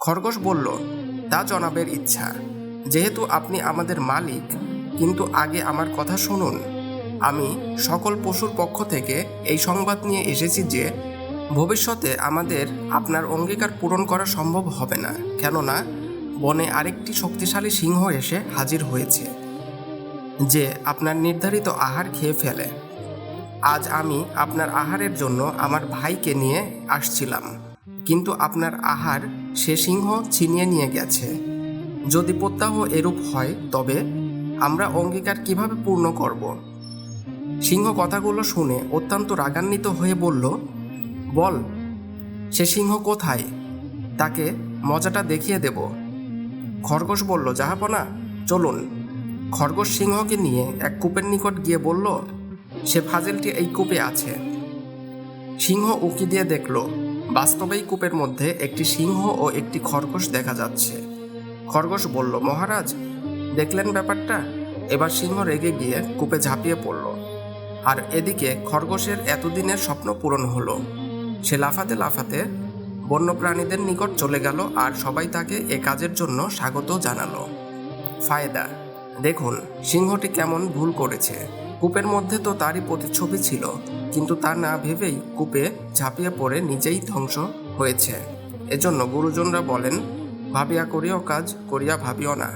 খরগোশ বলল, তা জনাবের ইচ্ছা, যেহেতু আপনি আমাদের মালিক। কিন্তু আগে আমার কথা শুনুন। আমি সকল পশুর পক্ষ থেকে এই সংবাদ নিয়ে এসেছি যে ভবিষ্যতে আমাদের আপনার অঙ্গীকার পূরণ করা সম্ভব হবে না, কেননা বনে আরেকটি শক্তিশালী সিংহ এসে হাজির হয়েছে, যে আপনার নির্ধারিত আহার খেয়ে ফেলে। আজ আমি আপনার আহারের জন্য আমার ভাইকে নিয়ে আসছিলাম, কিন্তু আপনার আহার সে সিংহ ছিনিয়ে নিয়ে গেছে। যদি প্রত্যাহ এরূপ হয় তবে আমরা অঙ্গীকার কিভাবে পূর্ণ করব? সিংহ কথাগুলো শুনে অত্যন্ত রাগান্বিত হয়ে বলল, বল, সে সিংহ কোথায়? তাকে মজাটা দেখিয়ে দেব। খরগোশ বলল, জাহাপনা, চলুন। খরগোশ সিংহকে নিয়ে এক কূপের নিকট গিয়ে বলল, সে ফাজিলটি এই কূপে আছে। সিংহ উঁকি দিয়ে দেখল, বাস্তবেই কূপের মধ্যে একটি সিংহ ও একটি খরগোশ দেখা যাচ্ছে। খরগোশ বলল, মহারাজ, দেখলেন ব্যাপারটা? এবার সিংহ রেগে গিয়ে কূপে ঝাঁপিয়ে পড়ল। আর এদিকে খরগোশের এতদিনের স্বপ্ন পূরণ হলো। সে লাফাতে লাফাতে বন্যপ্রাণীদের নিকট চলে গেল আর সবাই তাকে এ কাজের জন্য স্বাগত জানালো। ফায়দা, দেখুন সিংহটি কেমন ভুল করেছে। কূপের মধ্যে তো তারই প্রতিচ্ছবি ছিল, কিন্তু তা না ভেবেই কূপে ঝাঁপিয়ে পড়ে নিজেই ধ্বংস হয়েছে। এজন্য গুরুজনরা বলেন, ভাবিয়া করিও কাজ, করিয়া ভাবিও না।